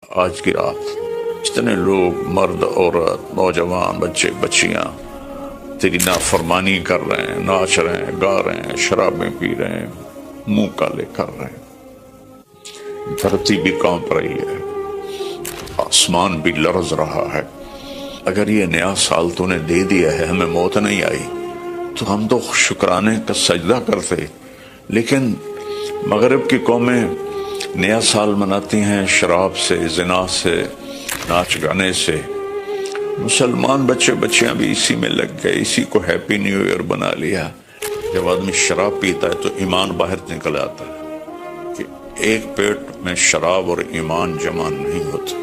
آج کی رات جتنے لوگ مرد عورت نوجوان بچے بچیاں تیری نافرمانی کر رہے ہیں، ناچ رہے ہیں، گا رہے ہیں، شرابیں پی رہے ہیں، منہ کالے کر رہے ہیں، دھرتی بھی کانپ رہی ہے، آسمان بھی لرز رہا ہے۔ اگر یہ نیا سال تو نے دے دیا ہے، ہمیں موت نہیں آئی تو ہم تو شکرانے کا سجدہ کرتے، لیکن مغرب کی قومیں نیا سال مناتی ہیں شراب سے، زنا سے، ناچ گانے سے۔ مسلمان بچے بچیاں بھی اسی میں لگ گئے، اسی کو ہیپی نیو ایئر بنا لیا۔ جب آدمی شراب پیتا ہے تو ایمان باہر نکل آتا ہے کہ ایک پیٹ میں شراب اور ایمان جمع نہیں ہوتا۔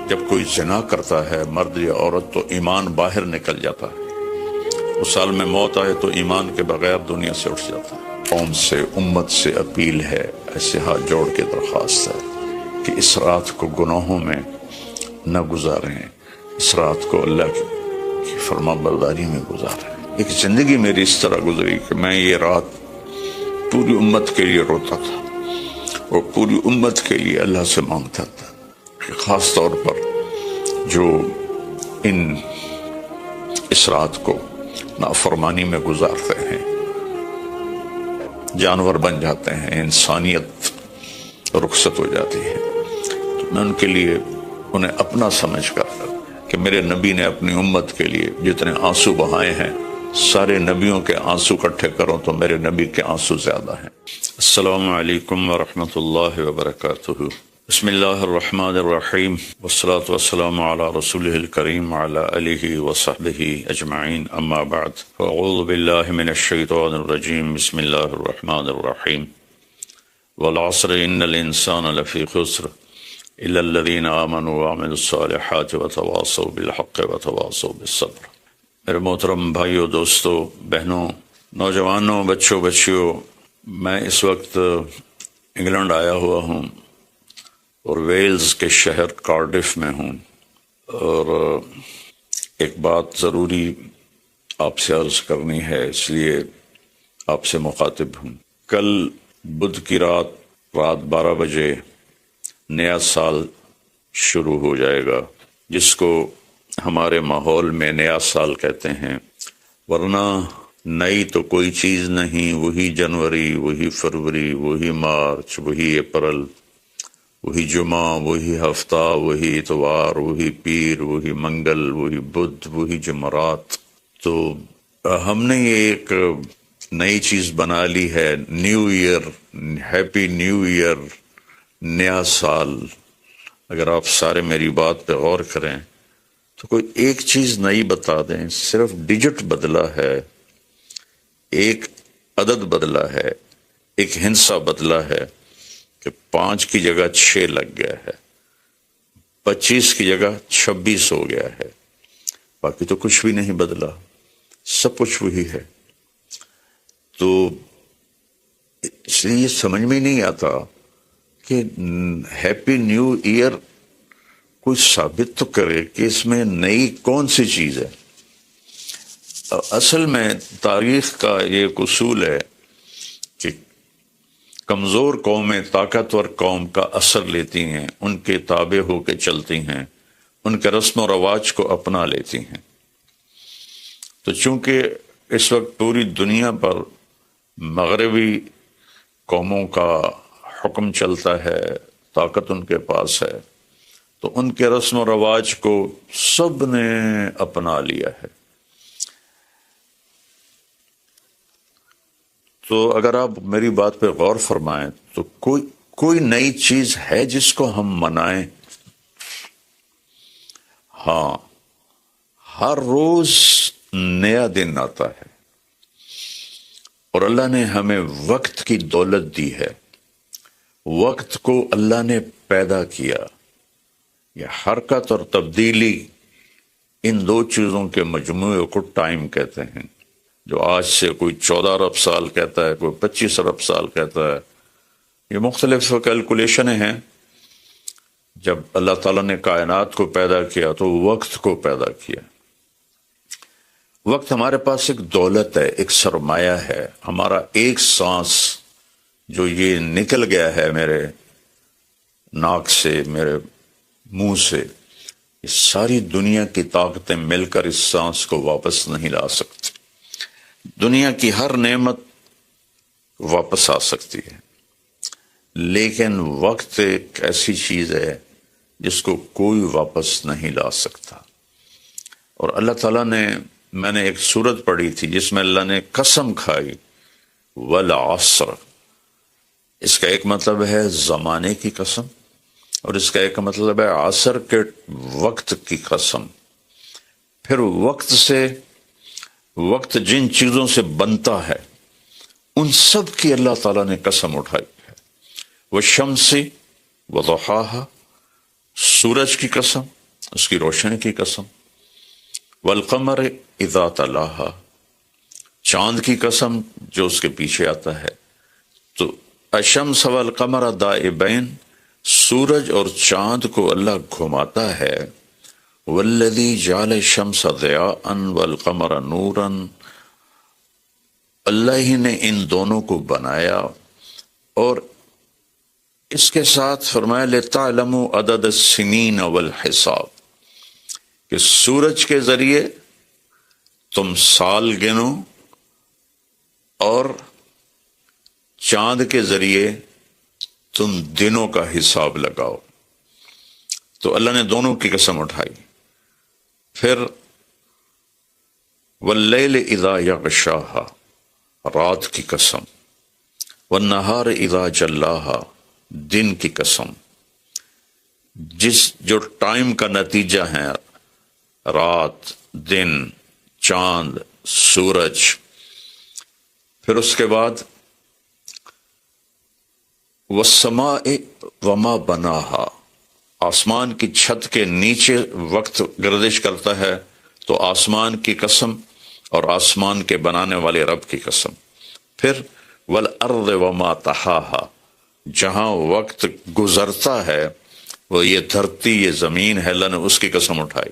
جب کوئی زنا کرتا ہے مرد یا عورت تو ایمان باہر نکل جاتا ہے۔ اس سال میں موت آئے تو ایمان کے بغیر دنیا سے اٹھ جاتا ہے۔ قوم سے، امت سے اپیل ہے، ایسے ہاتھ جوڑ کے درخواست ہے کہ اس رات کو گناہوں میں نہ گزاریں، اس رات کو اللہ کی فرما برداری میں گزاریں۔ ایک زندگی میری اس طرح گزری کہ میں یہ رات پوری امت کے لیے روتا تھا اور پوری امت کے لیے اللہ سے مانگتا تھا کہ خاص طور پر جو اس رات کو نافرمانی میں گزارتے ہیں، جانور بن جاتے ہیں، انسانیت رخصت ہو جاتی ہے، تو میں ان کے لیے انہیں اپنا سمجھ کر کہ میرے نبی نے اپنی امت کے لیے جتنے آنسو بہائے ہیں، سارے نبیوں کے آنسو اکٹھے کروں تو میرے نبی کے آنسو زیادہ ہیں۔ السلام علیکم ورحمۃ اللہ وبرکاتہ۔ بسم اللہ الرحمن الرحیم، والصلاة والسلام علی رسولہ الکریم وعلی آلہ وصحبہ اجمعین، اما بعد، فاعوذ باللہ من الشیطان الرجیم، بسم اللہ الرحمن الرحیم، والعصر ان الانسان لفی خسر الا الذین آمنوا وعملوا الصالحات وتواصوا بالحق وتواصوا بالصبر۔ میرے محترم بھائیوں، دوستوں، بہنوں، نوجوانوں، بچوں، بچیوں، میں اس وقت انگلینڈ آیا ہوا ہوں اور ویلز کے شہر کارڈف میں ہوں، اور ایک بات ضروری آپ سے عرض کرنی ہے، اس لیے آپ سے مخاطب ہوں۔ کل بدھ کی رات 12 بجے نیا سال شروع ہو جائے گا، جس کو ہمارے ماحول میں نیا سال کہتے ہیں، ورنہ نئی تو کوئی چیز نہیں، وہی جنوری، وہی فروری، وہی مارچ، وہی اپریل، وہی جمعہ، وہی ہفتہ، وہی اتوار، وہی پیر، وہی منگل، وہی بدھ، وہی جمعرات۔ تو ہم نے یہ ایک نئی چیز بنا لی ہے، new year, happy new year, نیا سال۔ اگر آپ سارے میری بات پہ غور کریں تو کوئی ایک چیز نئی بتا دیں، صرف ڈیجٹ بدلا ہے، ایک عدد بدلا ہے، ایک ہندسہ بدلا ہے کہ 5 کی جگہ 6 لگ گیا ہے، 25 کی جگہ 26 ہو گیا ہے، باقی تو کچھ بھی نہیں بدلا، سب کچھ وہی ہے۔ تو اس لیے یہ سمجھ میں نہیں آتا کہ ہیپی نیو ایئر کوئی ثابت تو کرے کہ اس میں نئی کون سی چیز ہے۔ اصل میں تاریخ کا یہ ایک اصول ہے کہ کمزور قومیں طاقتور قوم کا اثر لیتی ہیں، ان کے تابع ہو کے چلتی ہیں، ان کے رسم و رواج کو اپنا لیتی ہیں۔ تو چونکہ اس وقت پوری دنیا پر مغربی قوموں کا حکم چلتا ہے، طاقت ان کے پاس ہے، تو ان کے رسم و رواج کو سب نے اپنا لیا ہے۔ تو اگر آپ میری بات پہ غور فرمائیں تو کوئی نئی چیز ہے جس کو ہم منائیں؟ ہاں، ہر روز نیا دن آتا ہے، اور اللہ نے ہمیں وقت کی دولت دی ہے، وقت کو اللہ نے پیدا کیا۔ یہ حرکت اور تبدیلی، ان دو چیزوں کے مجموعے کو ٹائم کہتے ہیں۔ جو آج سے کوئی 14 ارب سال کہتا ہے، کوئی 25 ارب سال کہتا ہے، یہ مختلف کیلکولیشنیں ہیں۔ جب اللہ تعالیٰ نے کائنات کو پیدا کیا تو وقت کو پیدا کیا۔ وقت ہمارے پاس ایک دولت ہے، ایک سرمایہ ہے۔ ہمارا ایک سانس جو یہ نکل گیا ہے میرے ناک سے، میرے منہ سے، یہ ساری دنیا کی طاقتیں مل کر اس سانس کو واپس نہیں لا سکتی۔ دنیا کی ہر نعمت واپس آ سکتی ہے، لیکن وقت ایک ایسی چیز ہے جس کو کوئی واپس نہیں لا سکتا۔ اور اللہ تعالیٰ نے، میں نے ایک سورت پڑھی تھی جس میں اللہ نے قسم کھائی، والعصر، اس کا ایک مطلب ہے زمانے کی قسم، اور اس کا ایک مطلب ہے عصر کے وقت کی قسم۔ پھر وقت جن چیزوں سے بنتا ہے ان سب کی اللہ تعالیٰ نے قسم اٹھائی ہے۔ والشمس وضحاها، سورج کی قسم، اس کی روشنی کی قسم۔ والقمر اذا تلاها، چاند کی قسم جو اس کے پیچھے آتا ہے۔ تو الشمس والقمر دائبین، سورج اور چاند کو اللہ گھماتا ہے۔ والذی جعل الشمس ضیاء والقمر نورا، اللہ ہی نے ان دونوں کو بنایا، اور اس کے ساتھ فرمایا لِتَعْلَمُوا عَدَدَ السِّنِينَ وَالْحِسَابَ، کہ سورج کے ذریعے تم سال گنو اور چاند کے ذریعے تم دنوں کا حساب لگاؤ۔ تو اللہ نے دونوں کی قسم اٹھائی۔ پھر واللیل اذا یغشاہا، رات کی قسم۔ والنہار اذا جلاہا، دن کی قسم۔ جو ٹائم کا نتیجہ ہے، رات، دن، چاند، سورج۔ پھر اس کے بعد والسماء وما بناہا، آسمان کی چھت کے نیچے وقت گردش کرتا ہے تو آسمان کی قسم اور آسمان کے بنانے والے رب کی قسم۔ پھر والارض وما طحاہا، جہاں وقت گزرتا ہے وہ یہ دھرتی، یہ زمین ہے، اللہ نے اس کی قسم اٹھائی۔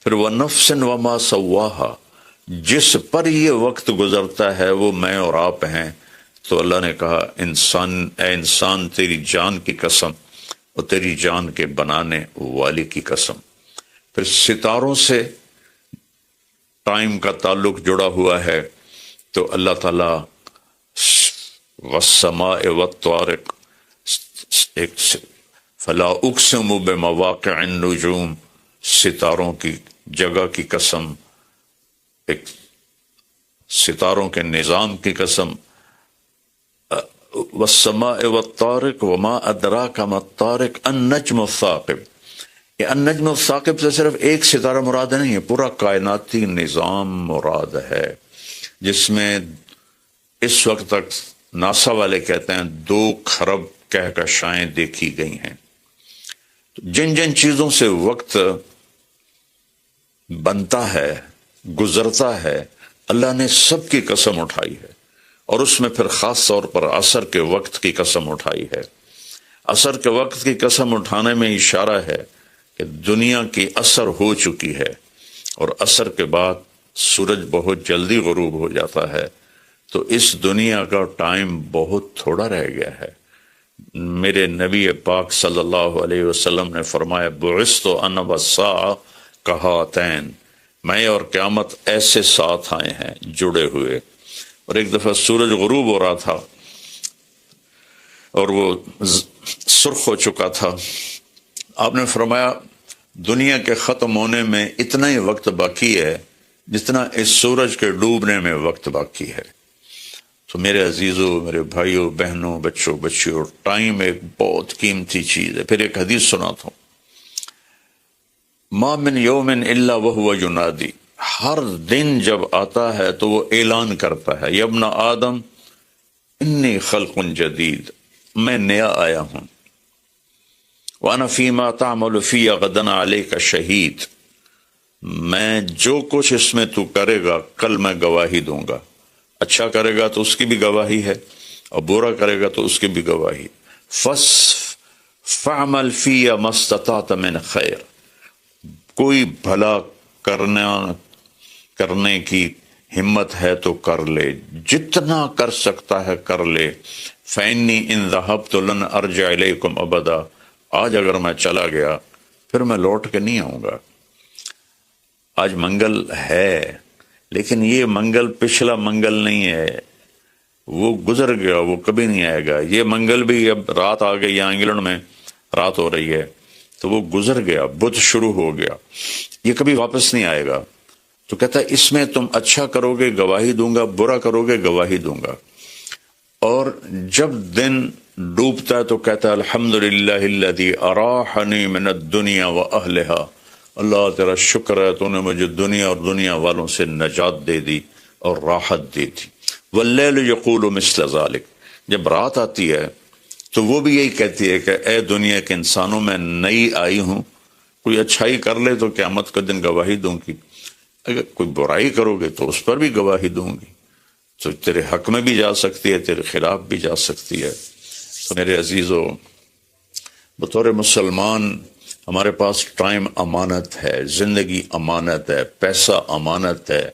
پھر ونفس وما سواہا، جس پر یہ وقت گزرتا ہے وہ میں اور آپ ہیں، تو اللہ نے کہا اے انسان تیری جان کی قسم اور تیری جان کے بنانے والی کی قسم۔ پھر ستاروں سے ٹائم کا تعلق جڑا ہوا ہے، تو اللہ تعالیٰ والسماء والطارق، فلا اقسم بمواقع النجوم، ستاروں کی جگہ کی قسم، ایک ستاروں کے نظام کی قسم۔ والسماء والطارق وما ادراک ما الطارق النجم الثاقب، یہ النجم الثاقب سے صرف ایک ستارہ مراد نہیں ہے، پورا کائناتی نظام مراد ہے، جس میں اس وقت تک ناسا والے کہتے ہیں 2 کھرب کہکشائیں دیکھی گئی ہیں۔ جن جن چیزوں سے وقت بنتا ہے، گزرتا ہے، اللہ نے سب کی قسم اٹھائی ہے، اور اس میں پھر خاص طور پر عصر کے وقت کی قسم اٹھائی ہے۔ عصر کے وقت کی قسم اٹھانے میں اشارہ ہے کہ دنیا کی عصر ہو چکی ہے، اور عصر کے بعد سورج بہت جلدی غروب ہو جاتا ہے، تو اس دنیا کا ٹائم بہت تھوڑا رہ گیا ہے۔ میرے نبی پاک صلی اللہ علیہ وسلم نے فرمایا بعثت انا والساعۃ کہاتین، میں اور قیامت ایسے ساتھ آئے ہیں جڑے ہوئے۔ اور ایک دفعہ سورج غروب ہو رہا تھا اور وہ سرخ ہو چکا تھا، آپ نے فرمایا دنیا کے ختم ہونے میں اتنا ہی وقت باقی ہے جتنا اس سورج کے ڈوبنے میں وقت باقی ہے۔ تو میرے عزیزوں، میرے بھائیوں، بہنوں، بچوں، بچیوں، ٹائم ایک بہت قیمتی چیز ہے۔ پھر ایک حدیث سناتا ہوں، ما من یوم الا وهو ینادی، ہر دن جب آتا ہے تو وہ اعلان کرتا ہے، یا ابن آدم انی خلق جدید، میں نیا آیا ہوں، وانا فیما تعمل فی غدا علیک شہید، میں جو کچھ اس میں تو کرے گا کل میں گواہی دوں گا، اچھا کرے گا تو اس کی بھی گواہی ہے اور برا کرے گا تو اس کی بھی گواہی۔ فعمل فی ما استطعت من خیر، کوئی بھلا کرنے کی ہمت ہے تو کر لے، جتنا کر سکتا ہے کر لے۔ فإنی ان ذهبت لن ارجع الیکم ابدا، آج اگر میں چلا گیا پھر میں لوٹ کے نہیں آؤں گا۔ آج منگل ہے، لیکن یہ منگل پچھلا منگل نہیں ہے، وہ گزر گیا، وہ کبھی نہیں آئے گا۔ یہ منگل بھی اب رات آ گئی، یہاں انگلینڈ میں رات ہو رہی ہے، تو وہ گزر گیا، بدھ شروع ہو گیا، یہ کبھی واپس نہیں آئے گا۔ تو کہتا ہے اس میں تم اچھا کرو گے گواہی دوں گا، برا کرو گے گواہی دوں گا۔ اور جب دن ڈوبتا ہے تو کہتا ہے الحمدللہ الذی اراحنی من الدنیا واہلہا، اللہ تیرا شکر ہے تو نے مجھے دنیا اور دنیا والوں سے نجات دے دی اور راحت دی تھی۔ واللیل یقول مثل ذلک، جب رات آتی ہے تو وہ بھی یہی کہتی ہے کہ اے دنیا کے انسانوں میں نئی آئی ہوں، کوئی اچھائی کر لے تو قیامت کا دن گواہی دوں گی، اگر کوئی برائی کرو گے تو اس پر بھی گواہی دوں گی، تو تیرے حق میں بھی جا سکتی ہے، تیرے خلاف بھی جا سکتی ہے۔ تو میرے عزیزو، بطور مسلمان ہمارے پاس ٹائم امانت ہے، زندگی امانت ہے، پیسہ امانت ہے،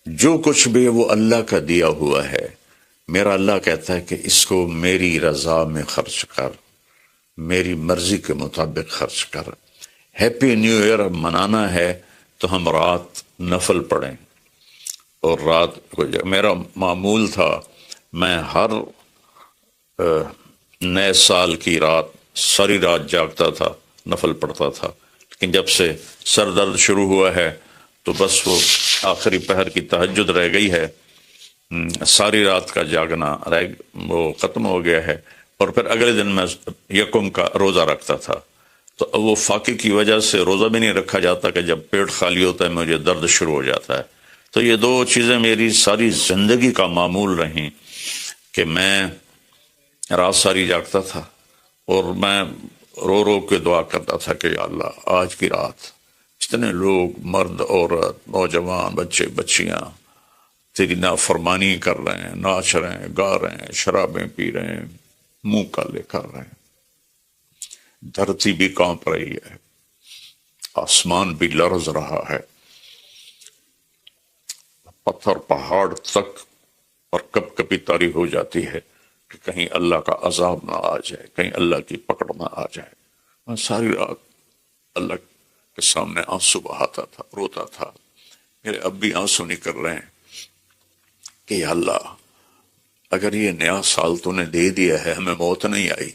جو کچھ بھی ہے وہ اللہ کا دیا ہوا ہے۔ میرا اللہ کہتا ہے کہ اس کو میری رضا میں خرچ کر، میری مرضی کے مطابق خرچ کر۔ ہیپی نیو ایئر منانا ہے تو ہم رات نفل پڑھیں، اور رات کو میرا معمول تھا، میں ہر نئے سال کی رات ساری رات جاگتا تھا، نفل پڑھتا تھا، لیکن جب سے سر درد شروع ہوا ہے تو بس وہ آخری پہر کی تہجد رہ گئی ہے، ساری رات کا جاگنا وہ ختم ہو گیا ہے۔ اور پھر اگلے دن میں یکم کا روزہ رکھتا تھا، تو وہ فاقے کی وجہ سے روزہ بھی نہیں رکھا جاتا کہ جب پیٹ خالی ہوتا ہے مجھے درد شروع ہو جاتا ہے۔ تو یہ دو چیزیں میری ساری زندگی کا معمول رہیں کہ میں رات ساری جاگتا تھا اور میں رو رو کے دعا کرتا تھا کہ یا اللہ آج کی رات جتنے لوگ، مرد عورت، نوجوان، بچے بچیاں تیری نافرمانی کر رہے ہیں، ناچ رہے ہیں، گا رہے ہیں، شرابیں پی رہے ہیں، منہ کالے کر رہے ہیں، دھرتی بھی کانپ رہی ہے، آسمان بھی لرز رہا ہے، پتھر پہاڑ تک اور کب کبھی تاری ہو جاتی ہے کہ کہیں اللہ کا عذاب نہ آ جائے، کہیں اللہ کی پکڑ نہ آ جائے۔ میں ساری رات اللہ کے سامنے آنسو بہاتا تھا، روتا تھا، میرے اب بھی آنسو نکل رہے ہیں کہ یا اللہ اگر یہ نیا سال تو نے دے دیا ہے، ہمیں موت نہیں آئی،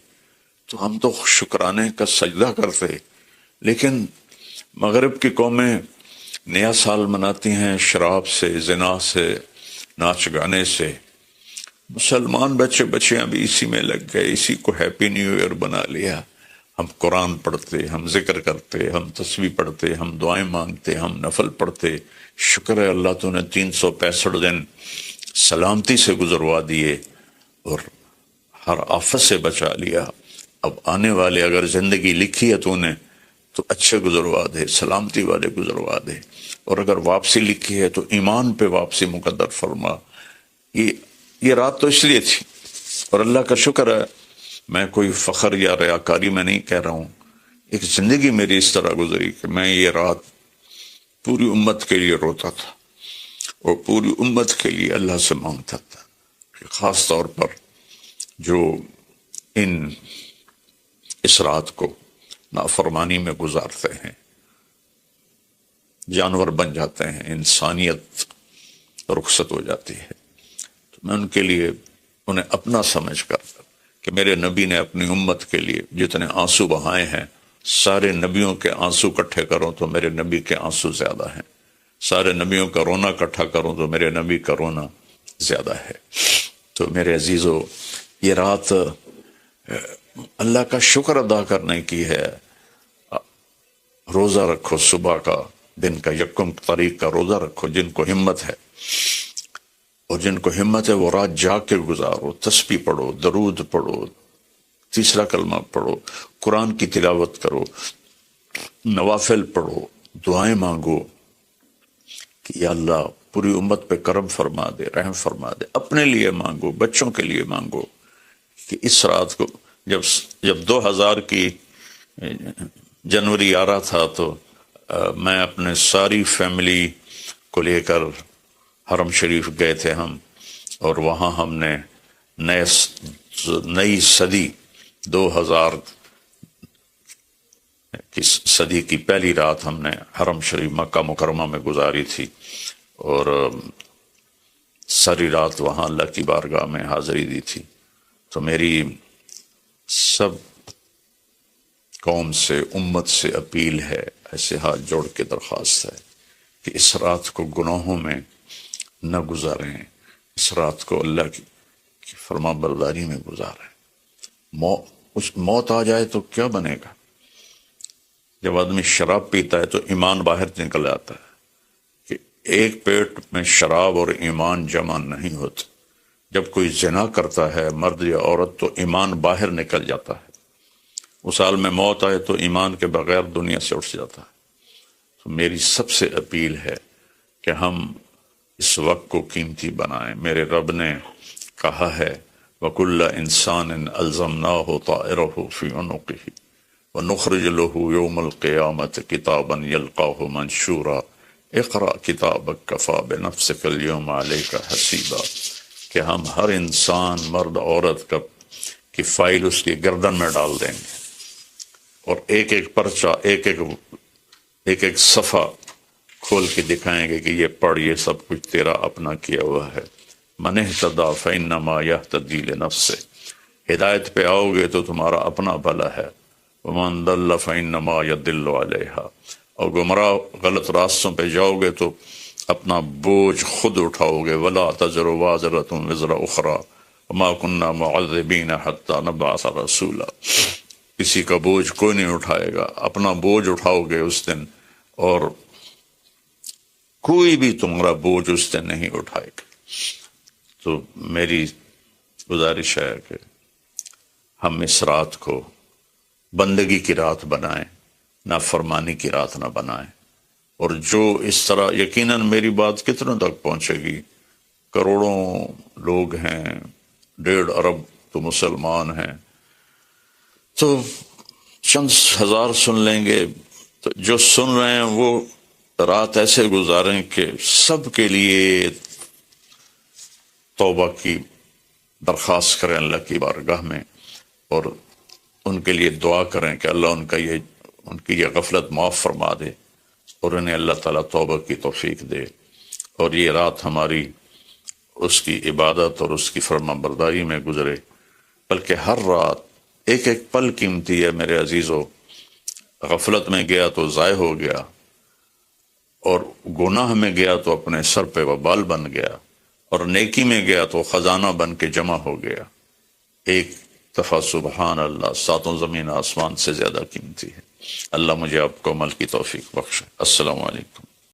تو ہم تو شکرانے کا سجدہ کرتے، لیکن مغرب کی قومیں نیا سال مناتی ہیں شراب سے، زنا سے، ناچ گانے سے، مسلمان بچے بچیاں بھی اسی میں لگ گئے، اسی کو ہیپی نیو ایئر بنا لیا۔ ہم قرآن پڑھتے، ہم ذکر کرتے، ہم تسبیح پڑھتے، ہم دعائیں مانگتے، ہم نفل پڑھتے، شکر ہے اللہ تو نے 365 دن سلامتی سے گزروا دیے اور ہر آفت سے بچا لیا۔ اب آنے والے اگر زندگی لکھی ہے تو نے تو اچھے گزروا دے، سلامتی والے گزروا دے، اور اگر واپسی لکھی ہے تو ایمان پہ واپسی مقدر فرما۔ یہ رات تو اس لیے تھی، اور اللہ کا شکر ہے میں کوئی فخر یا ریاکاری میں نہیں کہہ رہا ہوں، ایک زندگی میری اس طرح گزری کہ میں یہ رات پوری امت کے لیے روتا تھا اور پوری امت کے لیے اللہ سے مانگتا تھا کہ خاص طور پر جو اس رات کو نافرمانی میں گزارتے ہیں، جانور بن جاتے ہیں، انسانیت رخصت ہو جاتی ہے، تو میں ان کے لیے انہیں اپنا سمجھ کر کہ میرے نبی نے اپنی امت کے لیے جتنے آنسو بہائے ہیں، سارے نبیوں کے آنسو اکٹھے کروں تو میرے نبی کے آنسو زیادہ ہیں، سارے نبیوں کا رونا اکٹھا کروں تو میرے نبی کا رونا زیادہ ہے۔ تو میرے عزیزو، یہ رات اللہ کا شکر ادا کرنے کی ہے۔ روزہ رکھو، صبح کا دن کا یکم تاریخ کا روزہ رکھو جن کو ہمت ہے، اور جن کو ہمت ہے وہ رات جاگ کے گزارو، تسبیح پڑھو، درود پڑھو، تیسرا کلمہ پڑھو، قرآن کی تلاوت کرو، نوافل پڑھو، دعائیں مانگو کہ یا اللہ پوری امت پہ کرم فرما دے، رحم فرما دے، اپنے لیے مانگو، بچوں کے لیے مانگو کہ اس رات کو جب 2000 کی جنوری آ رہا تھا تو میں اپنے ساری فیملی کو لے کر حرم شریف گئے تھے ہم، اور وہاں ہم نے نئی صدی 2000 کہ صدی کی پہلی رات ہم نے حرم شریف مکہ مکرمہ میں گزاری تھی، اور ساری رات وہاں اللہ کی بارگاہ میں حاضری دی تھی۔ تو میری سب قوم سے، امت سے اپیل ہے، ایسے ہاتھ جوڑ کے درخواست ہے کہ اس رات کو گناہوں میں نہ گزاریں، اس رات کو اللہ کی فرما برداری میں گزاریں۔ موت آ جائے تو کیا بنے گا؟ جب آدمی شراب پیتا ہے تو ایمان باہر نکل آتا ہے، کہ ایک پیٹ میں شراب اور ایمان جمع نہیں ہوتے۔ جب کوئی زنا کرتا ہے مرد یا عورت تو ایمان باہر نکل جاتا ہے، اس حال میں موت آئے تو ایمان کے بغیر دنیا سے اٹھ جاتا ہے۔ تو میری سب سے اپیل ہے کہ ہم اس وقت کو قیمتی بنائیں۔ میرے رب نے کہا ہے وَكُلَّ إِنسَانٍ أَلْزَمْنَاهُ طَائِرَهُ فِي عُنُقِهِ وَنُخْرِجُ لَهُ يَوْمَ الْقِيَامَةِ كِتَابًا يَلْقَاهُ مَنْشُورًا اقرأ كِتَابَكَ كَفَى بِنَفْسِكَ الْيَوْمَ عَلَيْكَ حَسِيبًا، کہ ہم ہر انسان مرد عورت کی فائل اس کی گردن میں ڈال دیں گے، اور ایک ایک پرچہ، ایک ایک صفحہ کھول کے دکھائیں گے کہ یہ پڑھ، یہ سب کچھ تیرا اپنا کیا ہوا ہے۔ من اہتدی فإنما یہتدی لنفسہ، ہدایت پہ آؤ گے تو تمہارا اپنا بھلا ہے، ومن ضل فإنما یضل علیہا، اور گمراہ غلط راستوں پہ جاؤ گے تو اپنا بوجھ خود اٹھاؤ گے، ولا تزر وازرۃ وزر اخری وما كنا معذبین حتی نبعث رسولا، کسی کا بوجھ کوئی نہیں اٹھائے گا، اپنا بوجھ اٹھاؤ گے اس دن، اور کوئی بھی تمہارا بوجھ اس دن نہیں اٹھائے گا۔ تو میری گزارش ہے کہ ہم اس رات کو بندگی کی رات بنائیں، نافرمانی کی رات نہ بنائیں۔ اور جو اس طرح، یقیناً میری بات کتنوں تک پہنچے گی، کروڑوں لوگ ہیں، 1.5 ارب تو مسلمان ہیں، تو چند ہزار سن لیں گے، تو جو سن رہے ہیں وہ رات ایسے گزاریں کہ سب کے لیے توبہ کی درخواست کریں اللہ کی بارگاہ میں، اور ان کے لیے دعا کریں کہ اللہ ان کی یہ غفلت معاف فرما دے، اور انہیں اللہ تعالیٰ توبہ کی توفیق دے، اور یہ رات ہماری اس کی عبادت اور اس کی فرما برداری میں گزرے، بلکہ ہر رات ایک ایک پل قیمتی ہے میرے عزیزو۔ غفلت میں گیا تو ضائع ہو گیا، اور گناہ میں گیا تو اپنے سر پہ وبال بن گیا، اور نیکی میں گیا تو خزانہ بن کے جمع ہو گیا۔ ایک دفعہ سبحان اللہ 7 زمین آسمان سے زیادہ قیمتی ہے۔ اللہ مجھے آپ کو عمل کی توفیق بخشے۔ السلام علیکم۔